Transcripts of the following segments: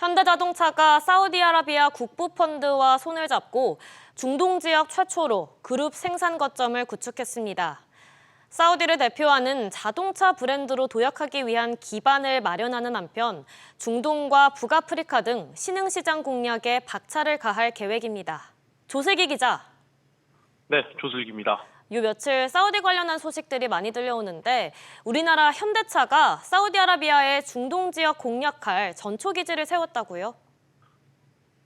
현대자동차가 사우디아라비아 국부펀드와 손을 잡고 중동 지역 최초로 그룹 생산 거점을 구축했습니다. 사우디를 대표하는 자동차 브랜드로 도약하기 위한 기반을 마련하는 한편 중동과 북아프리카 등 신흥시장 공략에 박차를 가할 계획입니다. 조슬기 기자. 네, 조슬기입니다. 요 며칠 사우디 관련한 소식들이 많이 들려오는데 우리나라 현대차가 사우디아라비아의 중동 지역 공략할 전초기지를 세웠다고요?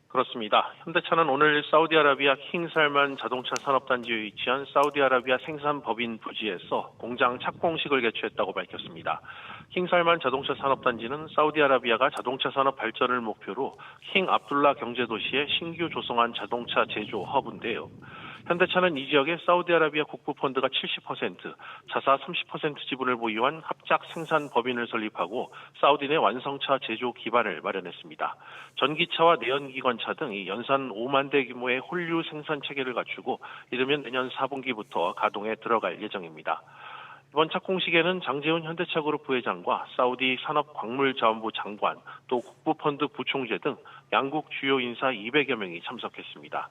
그렇습니다. 현대차는 오늘 사우디아라비아 킹살만 자동차 산업단지에 위치한 사우디아라비아 생산법인 부지에서 공장 착공식을 개최했다고 밝혔습니다. 킹살만 자동차 산업단지는 사우디아라비아가 자동차 산업 발전을 목표로 킹 압둘라 경제도시에 신규 조성한 자동차 제조 허브인데요. 현대차는 이 지역에 사우디아라비아 국부펀드가 70%, 자사 30% 지분을 보유한 합작 생산 법인을 설립하고 사우디 내 완성차 제조 기반을 마련했습니다. 전기차와 내연기관차 등 연산 5만 대 규모의 홀류 생산 체계를 갖추고 이르면 내년 4분기부터 가동에 들어갈 예정입니다. 이번 착공식에는 장재훈 현대차그룹 부회장과 사우디 산업광물자원부 장관, 또 국부펀드 부총재 등 양국 주요 인사 200여 명이 참석했습니다.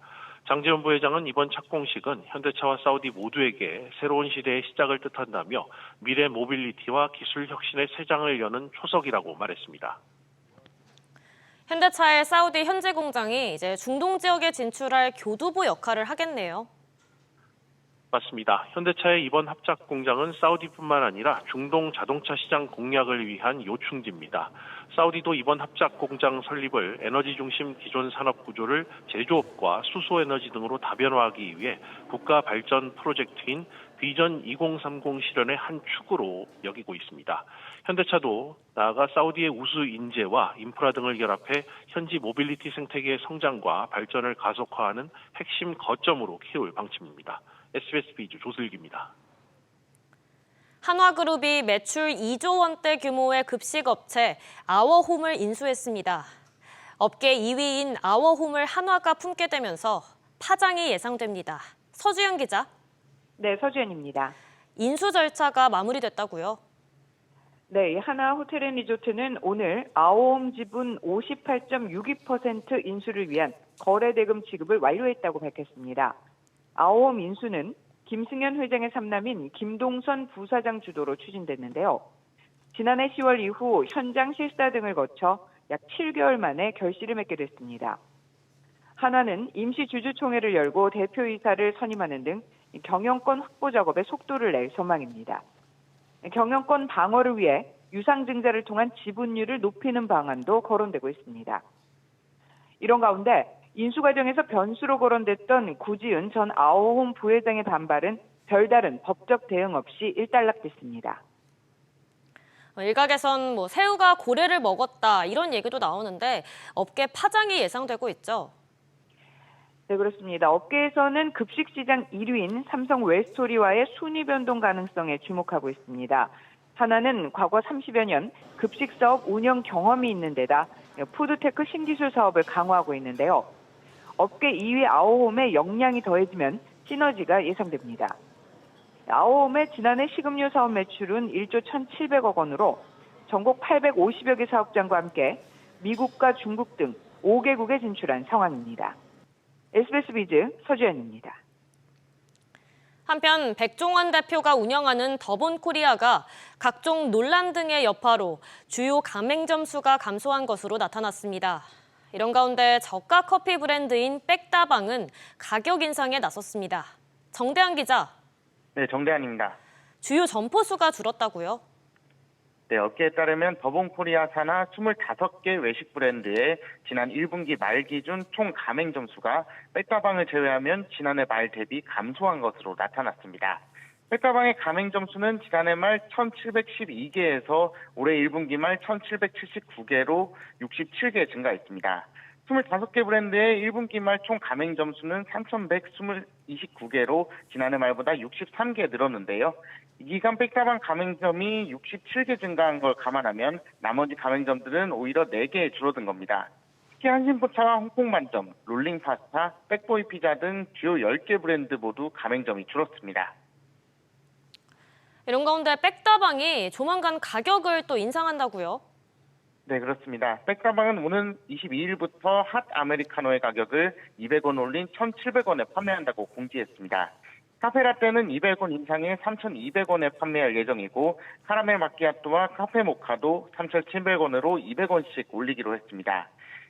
장재훈 부회장은 이번 착공식은 현대차와 사우디 모두에게 새로운 시대의 시작을 뜻한다며 미래 모빌리티와 기술 혁신의 새 장을 여는 초석이라고 말했습니다. 현대차의 사우디 현지 공장이 이제 중동 지역에 진출할 교두보 역할을 하겠네요. 맞습니다. 현대차의 이번 합작 공장은 사우디뿐만 아니라 중동 자동차 시장 공략을 위한 요충지입니다. 사우디도 이번 합작 공장 설립을 에너지 중심 기존 산업 구조를 제조업과 수소에너지 등으로 다변화하기 위해 국가 발전 프로젝트인 비전 2030 실현의 한 축으로 여기고 있습니다. 현대차도 나아가 사우디의 우수 인재와 인프라 등을 결합해 현지 모빌리티 생태계의 성장과 발전을 가속화하는 핵심 거점으로 키울 방침입니다. SBS 비즈 조슬기입니다. 한화그룹이 매출 2조 원대 규모의 급식업체 아워홈을 인수했습니다. 업계 2위인 아워홈을 한화가 품게 되면서 파장이 예상됩니다. 서주현 기자. 네, 서주현입니다. 인수 절차가 마무리됐다고요? 네, 하나호텔앤리조트는 오늘 아워홈 지분 58.62% 인수를 위한 거래대금 지급을 완료했다고 밝혔습니다. 아워홈 인수는 김승현 회장의 삼남인 김동선 부사장 주도로 추진됐는데요. 지난해 10월 이후 현장 실사 등을 거쳐 약 7개월 만에 결실을 맺게 됐습니다. 한화는 임시 주주총회를 열고 대표이사를 선임하는 등 경영권 확보 작업에 속도를 낼 전망입니다. 경영권 방어를 위해 유상증자를 통한 지분율을 높이는 방안도 거론되고 있습니다. 이런 가운데 인수 과정에서 변수로 거론됐던 구지은 전 아워홈 부회장의 반발은 별다른 법적 대응 없이 일단락됐습니다. 일각에선 새우가 고래를 먹었다 이런 얘기도 나오는데 업계 파장이 예상되고 있죠? 네, 그렇습니다. 업계에서는 급식시장 1위인 삼성 웰스토리와의 순위 변동 가능성에 주목하고 있습니다. 하나는 과거 30여 년 급식사업 운영 경험이 있는 데다 푸드테크 신기술 사업을 강화하고 있는데요. 업계 2위 아워홈의 역량이 더해지면 시너지가 예상됩니다. 아워홈의 지난해 식음료 사업 매출은 1조 1,700억 원으로 전국 850여 개 사업장과 함께 미국과 중국 등 5개국에 진출한 상황입니다. SBS 비즈 서주현입니다. 한편 백종원 대표가 운영하는 더본코리아가 각종 논란 등의 여파로 주요 가맹점 수가 감소한 것으로 나타났습니다. 이런 가운데 저가 커피 브랜드인 백다방은 가격 인상에 나섰습니다. 정대한 기자. 네, 정대한입니다. 주요 점포 수가 줄었다고요? 네, 업계에 따르면 더본코리아 산하 25개 외식 브랜드의 지난 1분기 말 기준 총 가맹점 수가 백다방을 제외하면 지난해 말 대비 감소한 것으로 나타났습니다. 백다방의 가맹점 수는 지난해 말 1,712개에서 올해 1분기 말 1,779개로 67개 증가했습니다. 25개 브랜드의 1분기 말 총 가맹점 수는 3,129개로 지난해 말보다 63개 늘었는데요. 이 기간 백다방 가맹점이 67개 증가한 걸 감안하면 나머지 가맹점들은 오히려 4개 줄어든 겁니다. 특히 한신포차와 홍콩반점, 롤링파스타, 백보이 피자 등 주요 10개 브랜드 모두 가맹점이 줄었습니다. 이런 가운데 백다방이 조만간 가격을 또 인상한다고요? 네, 그렇습니다. 백다방은 오는 22일부터 핫 아메리카노의 가격을 200원 올린 1,700원에 판매한다고 공지했습니다. 카페라떼는 200원 인상해 3,200원에 판매할 예정이고 카라멜 마키아토와 카페 모카도 3,700원으로 200원씩 올리기로 했습니다.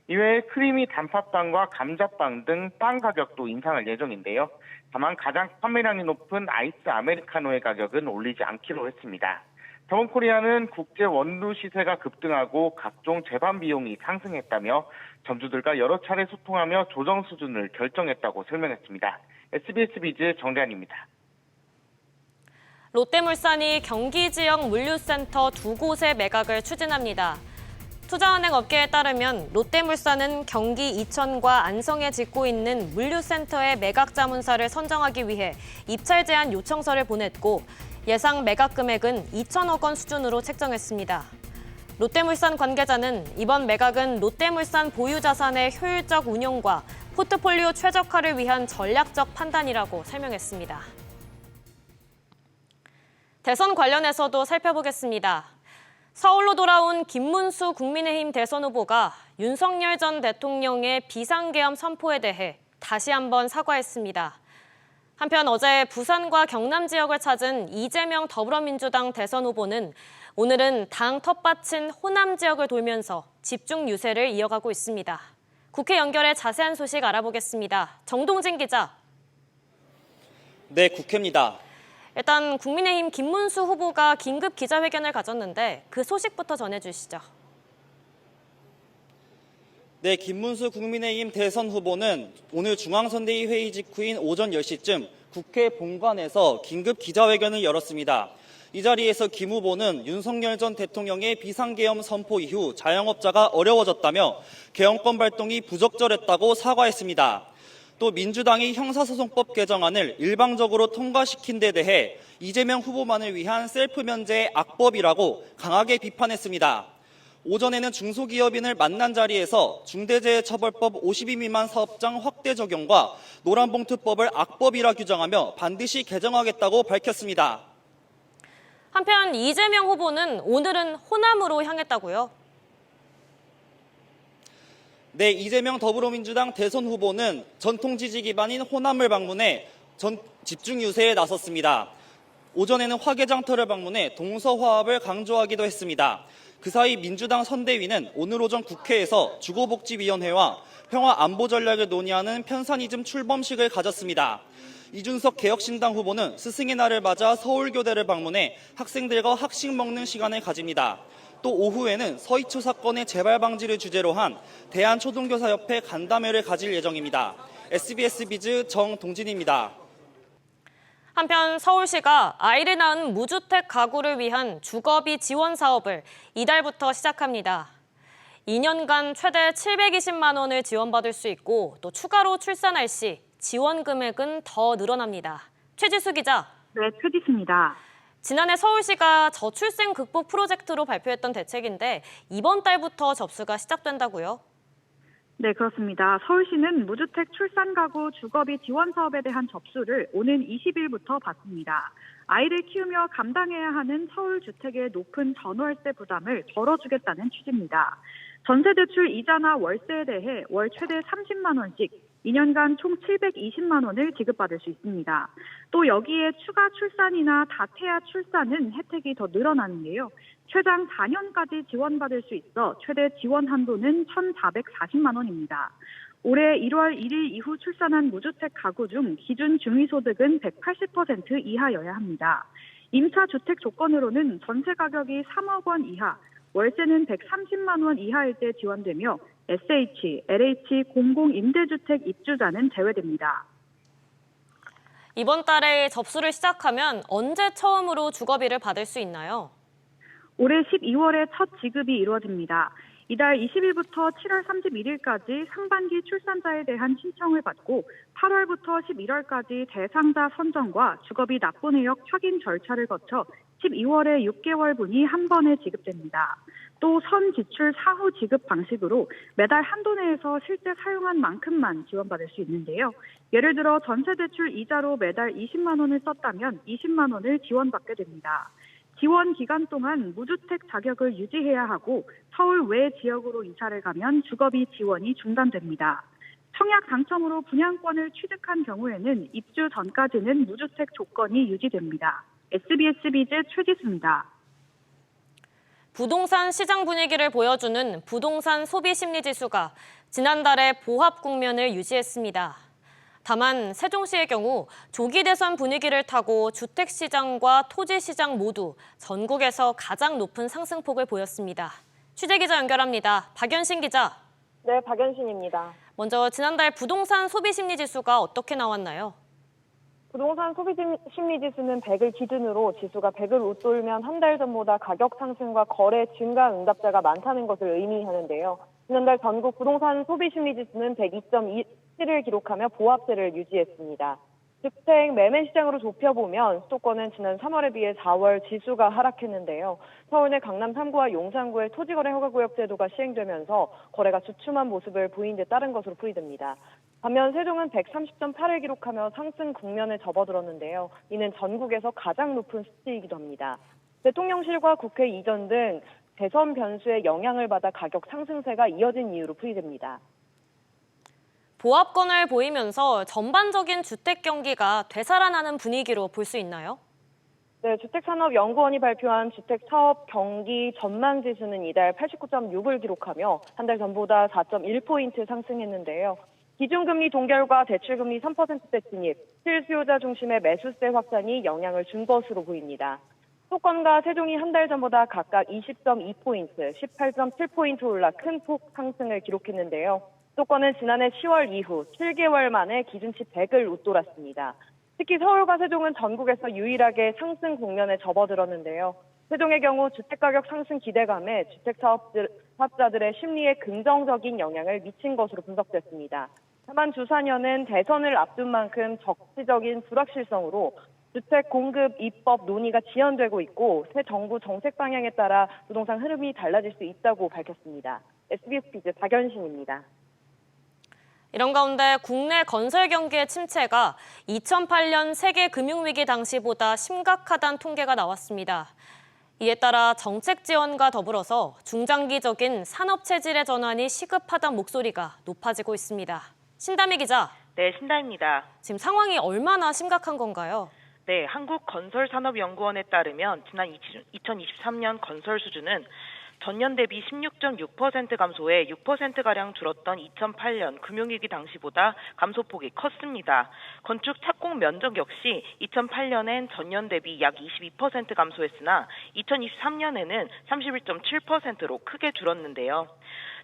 이외에 크리미 단팥빵과 감자빵 등 빵 가격도 인상할 예정인데요. 다만 가장 판매량이 높은 아이스 아메리카노의 가격은 올리지 않기로 했습니다. 더본코리아는 국제 원두 시세가 급등하고 각종 제반 비용이 상승했다며 점주들과 여러 차례 소통하며 조정 수준을 결정했다고 설명했습니다. SBS 비즈의 정대한입니다. 롯데물산이 경기 지역 물류센터 2곳의 매각을 추진합니다. 투자은행 업계에 따르면 롯데물산은 경기 이천과 안성에 짓고 있는 물류센터의 매각 자문사를 선정하기 위해 입찰 제한 요청서를 보냈고 예상 매각 금액은 2천억 원 수준으로 책정했습니다. 롯데물산 관계자는 이번 매각은 롯데물산 보유 자산의 효율적 운용과 포트폴리오 최적화를 위한 전략적 판단이라고 설명했습니다. 대선 관련해서도 살펴보겠습니다. 서울로 돌아온 김문수 국민의힘 대선 후보가 윤석열 전 대통령의 비상계엄 선포에 대해 다시 한번 사과했습니다. 한편 어제 부산과 경남 지역을 찾은 이재명 더불어민주당 대선 후보는 오늘은 당 텃밭인 호남 지역을 돌면서 집중 유세를 이어가고 있습니다. 국회 연결해 자세한 소식 알아보겠습니다. 정동진 기자. 네, 국회입니다. 일단 국민의힘 김문수 후보가 긴급 기자회견을 가졌는데 그 소식부터 전해주시죠. 네, 김문수 국민의힘 대선 후보는 오늘 중앙선대위 회의 직후인 오전 10시쯤 국회 본관에서 긴급 기자회견을 열었습니다. 이 자리에서 김 후보는 윤석열 전 대통령의 비상계엄 선포 이후 자영업자가 어려워졌다며 계엄권 발동이 부적절했다고 사과했습니다. 또 민주당이 형사소송법 개정안을 일방적으로 통과시킨 데 대해 이재명 후보만을 위한 셀프 면제의 악법이라고 강하게 비판했습니다. 오전에는 중소기업인을 만난 자리에서 중대재해처벌법 52 미만 사업장 확대 적용과 노란봉투법을 악법이라 규정하며 반드시 개정하겠다고 밝혔습니다. 한편 이재명 후보는 오늘은 호남으로 향했다고요? 네, 이재명 더불어민주당 대선 후보는 전통 지지 기반인 호남을 방문해 집중 유세에 나섰습니다. 오전에는 화개장터를 방문해 동서화합을 강조하기도 했습니다. 그 사이 민주당 선대위는 오늘 오전 국회에서 주거복지위원회와 평화안보 전략을 논의하는 편산이즘 출범식을 가졌습니다. 이준석 개혁신당 후보는 스승의 날을 맞아 서울교대를 방문해 학생들과 학식 먹는 시간을 가집니다. 또 오후에는 서희초 사건의 재발 방지를 주제로 한 대한초등교사협회 간담회를 가질 예정입니다. SBS 비즈 정동진입니다. 한편 서울시가 아이를 낳은 무주택 가구를 위한 주거비 지원 사업을 이달부터 시작합니다. 2년간 최대 720만 원을 지원받을 수 있고 또 추가로 출산할 시 지원 금액은 더 늘어납니다. 최지수 기자. 네, 최지수입니다. 지난해 서울시가 저출생 극복 프로젝트로 발표했던 대책인데 이번 달부터 접수가 시작된다고요? 네, 그렇습니다. 서울시는 무주택 출산 가구 주거비 지원 사업에 대한 접수를 오는 20일부터 받습니다. 아이를 키우며 감당해야 하는 서울 주택의 높은 전월세 부담을 덜어주겠다는 취지입니다. 전세대출 이자나 월세에 대해 월 최대 30만 원씩 2년간 총 720만 원을 지급받을 수 있습니다. 또 여기에 추가 출산이나 다태아 출산은 혜택이 더 늘어나는데요. 최장 4년까지 지원받을 수 있어 최대 지원 한도는 1,440만 원입니다. 올해 1월 1일 이후 출산한 무주택 가구 중 기준 중위소득은 180% 이하여야 합니다. 임차 주택 조건으로는 전세 가격이 3억 원 이하, 월세는 130만 원 이하일 때 지원되며 SH, LH 공공임대주택 입주자는 제외됩니다. 이번 달에 접수를 시작하면 언제 처음으로 주거비를 받을 수 있나요? 올해 12월에 첫 지급이 이루어집니다. 이달 20일부터 7월 31일까지 상반기 출산자에 대한 신청을 받고 8월부터 11월까지 대상자 선정과 주거비 납부 내역 확인 절차를 거쳐 12월에 6개월분이 한 번에 지급됩니다. 또 선지출 사후 지급 방식으로 매달 한도 내에서 실제 사용한 만큼만 지원받을 수 있는데요. 예를 들어 전세대출 이자로 매달 20만 원을 썼다면 20만 원을 지원받게 됩니다. 지원 기간 동안 무주택 자격을 유지해야 하고 서울 외 지역으로 이사를 가면 주거비 지원이 중단됩니다. 청약 당첨으로 분양권을 취득한 경우에는 입주 전까지는 무주택 조건이 유지됩니다. SBS 비즈 최지수입니다. 부동산 시장 분위기를 보여주는 부동산 소비 심리 지수가 지난달에 보합 국면을 유지했습니다. 다만 세종시의 경우 조기 대선 분위기를 타고 주택 시장과 토지 시장 모두 전국에서 가장 높은 상승폭을 보였습니다. 취재 기자 연결합니다. 박연신 기자. 네, 박연신입니다. 먼저 지난달 부동산 소비 심리 지수가 어떻게 나왔나요? 부동산 소비 심리 지수는 100을 기준으로 지수가 100을 웃돌면 한 달 전보다 가격 상승과 거래 증가 응답자가 많다는 것을 의미하는데요. 지난달 전국 부동산 소비 심리 지수는 102.7을 기록하며 보합세를 유지했습니다. 주택 매매 시장으로 좁혀보면 수도권은 지난 3월에 비해 4월 지수가 하락했는데요. 서울 내 강남 3구와 용산구의 토지거래 허가구역 제도가 시행되면서 거래가 주춤한 모습을 보인 데 따른 것으로 풀이됩니다. 반면 세종은 130.8을 기록하며 상승 국면에 접어들었는데요. 이는 전국에서 가장 높은 수치이기도 합니다. 대통령실과 국회 이전 등 대선 변수의 영향을 받아 가격 상승세가 이어진 이유로 풀이됩니다. 보합권을 보이면서 전반적인 주택 경기가 되살아나는 분위기로 볼 수 있나요? 네, 주택산업연구원이 발표한 주택사업 경기 전망지수는 이달 89.6을 기록하며 한 달 전보다 4.1포인트 상승했는데요. 기준금리 동결과 대출금리 3%대 진입, 실수요자 중심의 매수세 확산이 영향을 준 것으로 보입니다. 수도권과 세종이 한 달 전보다 각각 20.2포인트, 18.7포인트 올라 큰 폭 상승을 기록했는데요. 수도권은 지난해 10월 이후 7개월 만에 기준치 100을 웃돌았습니다. 특히 서울과 세종은 전국에서 유일하게 상승 국면에 접어들었는데요. 세종의 경우 주택가격 상승 기대감에 주택사업자들의 심리에 긍정적인 영향을 미친 것으로 분석됐습니다. 다만 주사년은 대선을 앞둔 만큼 정치적인 불확실성으로 주택 공급 입법 논의가 지연되고 있고 새 정부 정책 방향에 따라 부동산 흐름이 달라질 수 있다고 밝혔습니다. SBS 비즈 박연신입니다. 이런 가운데 국내 건설 경기의 침체가 2008년 세계 금융위기 당시보다 심각하다는 통계가 나왔습니다. 이에 따라 정책 지원과 더불어서 중장기적인 산업 체질의 전환이 시급하다는 목소리가 높아지고 있습니다. 신다미 기자. 네, 신다입니다. 지금 상황이 얼마나 심각한 건가요? 네, 한국건설산업연구원에 따르면 지난 2023년 건설 수주는 전년 대비 16.6% 감소해 6%가량 줄었던 2008년 금융위기 당시보다 감소폭이 컸습니다. 건축 착공 면적 역시 2008년엔 전년 대비 약 22% 감소했으나 2023년에는 31.7%로 크게 줄었는데요.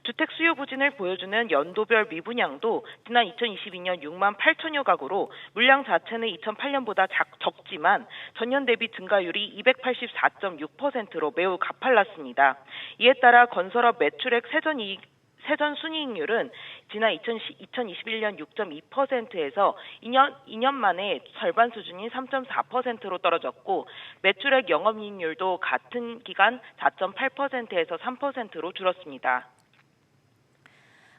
주택 수요 부진을 보여주는 연도별 미분양도 지난 2022년 6만 8천여 가구로 물량 자체는 2008년보다 적지만 전년 대비 증가율이 284.6%로 매우 가팔랐습니다. 이에 따라 건설업 매출액 세전 순이익률은 지난 2021년 6.2%에서 2년 만에 절반 수준인 3.4%로 떨어졌고 매출액 영업이익률도 같은 기간 4.8%에서 3%로 줄었습니다.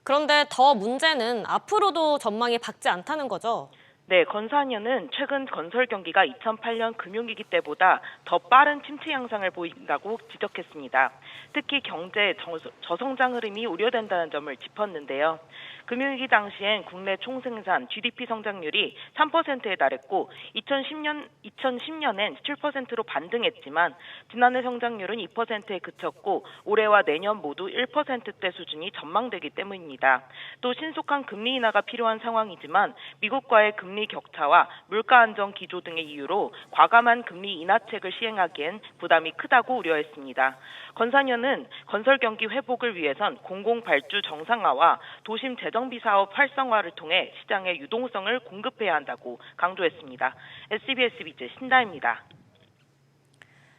그런데 더 문제는 앞으로도 전망이 밝지 않다는 거죠? 네, 건사년은 최근 건설 경기가 2008년 금융위기 때보다 더 빠른 침체 양상을 보인다고 지적했습니다. 특히 경제 저성장 흐름이 우려된다는 점을 짚었는데요. 금융위기 당시엔 국내 총생산 GDP 성장률이 3%에 달했고 2010년엔 7%로 반등했지만 지난해 성장률은 2%에 그쳤고 올해와 내년 모두 1%대 수준이 전망되기 때문입니다. 또 신속한 금리 인하가 필요한 상황이지만 미국과의 금리 격차와 물가 안정 기조 등의 이유로 과감한 금리 인하책을 시행하기엔 부담이 크다고 우려했습니다. 건사년은 건설 경기 회복을 위해선 공공 발주 정상화와 도심 재정비 사업 활성화를 통해 시장의 유동성을 공급해야 한다고 강조했습니다. SBS 비즈 신다입니다.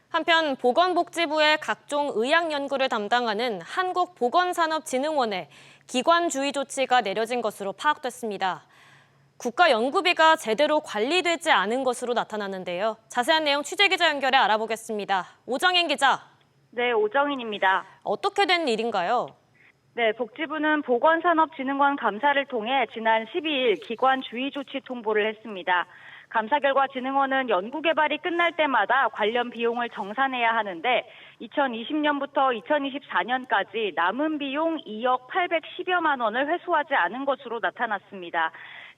한편 보건복지부의 각종 의학 연구를 담당하는 한국보건산업진흥원에 기관주의 조치가 내려진 것으로 파악됐습니다. 국가 연구비가 제대로 관리되지 않은 것으로 나타났는데요. 자세한 내용 취재기자 연결해 알아보겠습니다. 오정인 기자. 네, 오정인입니다. 어떻게 된 일인가요? 네, 복지부는 보건산업진흥원 감사를 통해 지난 12일 기관주의 조치 통보를 했습니다. 감사 결과 진흥원은 연구개발이 끝날 때마다 관련 비용을 정산해야 하는데 2020년부터 2024년까지 남은 비용 2억 810여만 원을 회수하지 않은 것으로 나타났습니다.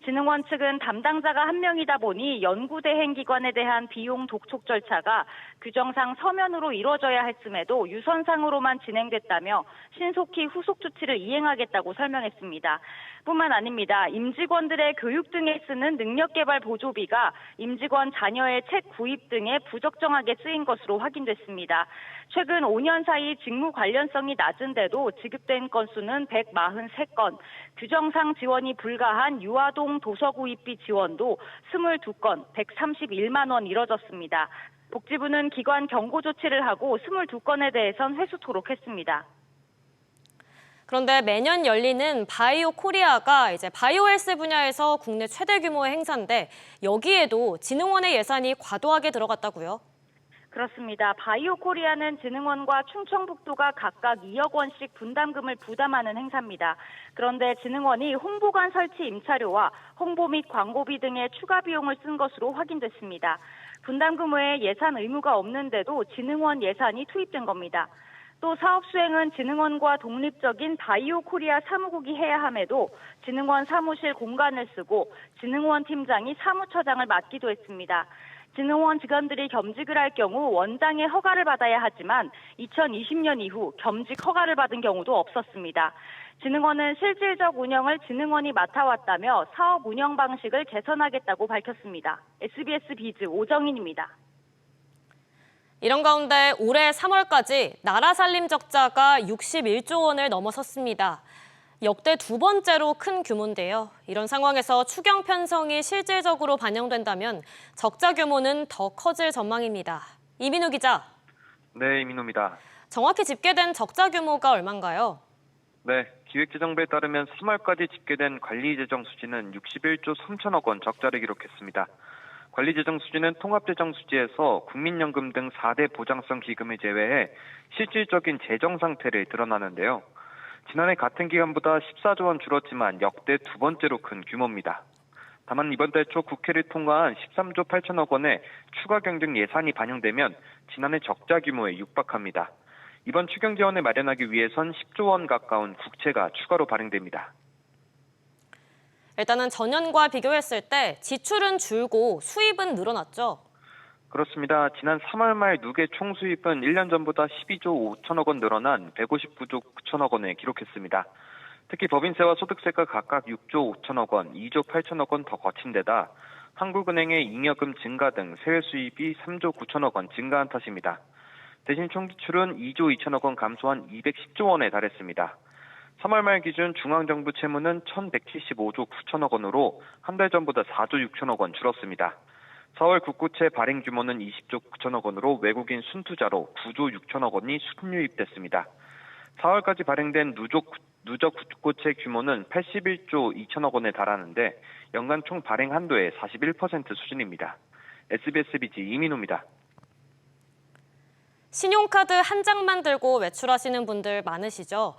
진흥원 측은 담당자가 한 명이다 보니 연구대행기관에 대한 비용 독촉 절차가 규정상 서면으로 이루어져야 했음에도 유선상으로만 진행됐다며 신속히 후속 조치를 이행하겠다고 설명했습니다. 뿐만 아닙니다. 임직원들의 교육 등에 쓰는 능력개발 보조비가 임직원 자녀의 책 구입 등에 부적정하게 쓰인 것으로 확인됐습니다. 최근 5년 사이 직무 관련성이 낮은데도 지급된 건수는 143건, 규정상 지원이 불가한 유아동 도서 구입비 지원도 22건, 131만 원 이뤄졌습니다. 복지부는 기관 경고 조치를 하고 22건에 대해선 회수토록 했습니다. 그런데 매년 열리는 바이오 코리아가 이제 바이오헬스 분야에서 국내 최대 규모의 행사인데 여기에도 진흥원의 예산이 과도하게 들어갔다고요? 그렇습니다. 바이오 코리아는 진흥원과 충청북도가 각각 2억 원씩 분담금을 부담하는 행사입니다. 그런데 진흥원이 홍보관 설치 임차료와 홍보 및 광고비 등의 추가 비용을 쓴 것으로 확인됐습니다. 분담금 외에 예산 의무가 없는데도 진흥원 예산이 투입된 겁니다. 또 사업 수행은 진흥원과 독립적인 바이오 코리아 사무국이 해야 함에도 진흥원 사무실 공간을 쓰고 진흥원 팀장이 사무처장을 맡기도 했습니다. 진흥원 직원들이 겸직을 할 경우 원장의 허가를 받아야 하지만 2020년 이후 겸직 허가를 받은 경우도 없었습니다. 진흥원은 실질적 운영을 진흥원이 맡아왔다며 사업 운영 방식을 개선하겠다고 밝혔습니다. SBS 비즈 오정인입니다. 이런 가운데 올해 3월까지 나라 살림 적자가 61조 원을 넘어섰습니다. 역대 두 번째로 큰 규모인데요. 이런 상황에서 추경 편성이 실질적으로 반영된다면 적자 규모는 더 커질 전망입니다. 이민우 기자. 네, 이민우입니다. 정확히 집계된 적자 규모가 얼마인가요? 네, 기획재정부에 따르면 3월까지 집계된 관리재정 수지는 61조 3천억 원 적자를 기록했습니다. 관리재정 수지는 통합재정 수지에서 국민연금 등 4대 보장성 기금을 제외해 실질적인 재정 상태를 드러나는데요. 지난해 같은 기간보다 14조 원 줄었지만 역대 두 번째로 큰 규모입니다. 다만 이번 달 초 국회를 통과한 13조 8천억 원의 추가 경정 예산이 반영되면 지난해 적자 규모에 육박합니다. 이번 추경 지원을 마련하기 위해선 10조 원 가까운 국채가 추가로 발행됩니다. 일단은 전년과 비교했을 때 지출은 줄고 수입은 늘어났죠? 그렇습니다. 지난 3월 말 누계 총수입은 1년 전보다 12조 5천억 원 늘어난 159조 9천억 원을 기록했습니다. 특히 법인세와 소득세가 각각 6조 5천억 원, 2조 8천억 원 더 거친 데다 한국은행의 잉여금 증가 등 세외 수입이 3조 9천억 원 증가한 탓입니다. 대신 총지출은 2조 2천억 원 감소한 210조 원에 달했습니다. 3월 말 기준 중앙정부 채무는 1,175조 9천억 원으로 한 달 전보다 4조 6천억 원 줄었습니다. 4월 국고채 발행 규모는 20조 9천억 원으로 외국인 순투자로 9조 6천억 원이 순유입됐습니다. 4월까지 발행된 누적 국고채 규모는 81조 2천억 원에 달하는데 연간 총 발행 한도의 41% 수준입니다. SBS BG 이민우입니다. 신용카드 한 장만 들고 외출하시는 분들 많으시죠?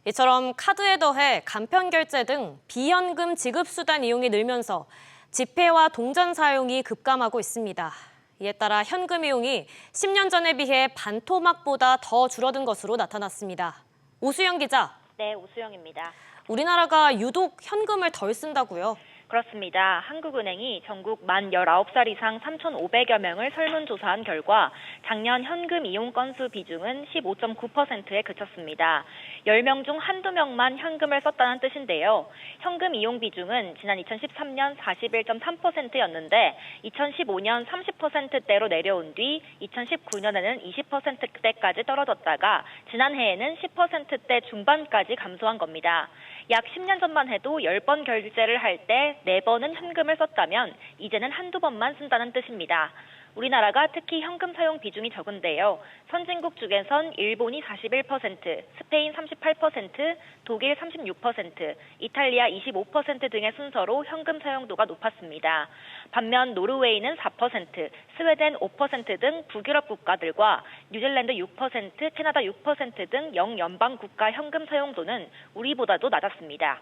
이처럼 카드에 더해 간편결제 등 비현금 지급수단 이용이 늘면서 지폐와 동전 사용이 급감하고 있습니다. 이에 따라 현금 이용이 10년 전에 비해 반토막보다 더 줄어든 것으로 나타났습니다. 오수영 기자. 네, 오수영입니다. 우리나라가 유독 현금을 덜 쓴다고요? 그렇습니다. 한국은행이 전국 만 19살 이상 3,500여 명을 설문조사한 결과 작년 현금 이용 건수 비중은 15.9%에 그쳤습니다. 10명 중 한두 명만 현금을 썼다는 뜻인데요. 현금 이용 비중은 지난 2013년 41.3%였는데 2015년 30%대로 내려온 뒤 2019년에는 20%대까지 떨어졌다가 지난해에는 10%대 중반까지 감소한 겁니다. 약 10년 전만 해도 10번 결제를 할 때 4번은 현금을 썼다면 이제는 한두 번만 쓴다는 뜻입니다. 우리나라가 특히 현금 사용 비중이 적은데요. 선진국 중에선 일본이 41%, 스페인 38%, 독일 36%, 이탈리아 25% 등의 순서로 현금 사용도가 높았습니다. 반면 노르웨이는 4%, 스웨덴 5% 등 북유럽 국가들과 뉴질랜드 6%, 캐나다 6% 등 영연방 국가 현금 사용도는 우리보다도 낮았습니다.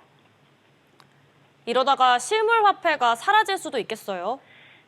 이러다가 실물 화폐가 사라질 수도 있겠어요?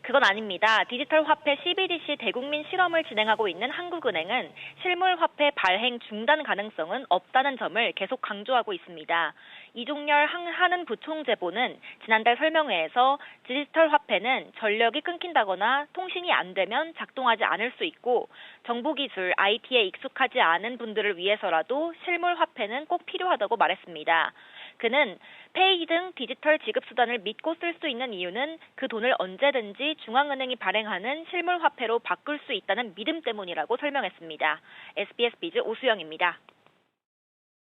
그건 아닙니다. 디지털 화폐 CBDC 대국민 실험을 진행하고 있는 한국은행은 실물 화폐 발행 중단 가능성은 없다는 점을 계속 강조하고 있습니다. 이종열 한은 부총재보는 지난달 설명회에서 디지털 화폐는 전력이 끊긴다거나 통신이 안 되면 작동하지 않을 수 있고 정보 기술, IT에 익숙하지 않은 분들을 위해서라도 실물 화폐는 꼭 필요하다고 말했습니다. 그는 페이 등 디지털 지급 수단을 믿고 쓸 수 있는 이유는 그 돈을 언제든지 중앙은행이 발행하는 실물 화폐로 바꿀 수 있다는 믿음 때문이라고 설명했습니다. SBS 비즈 오수영입니다.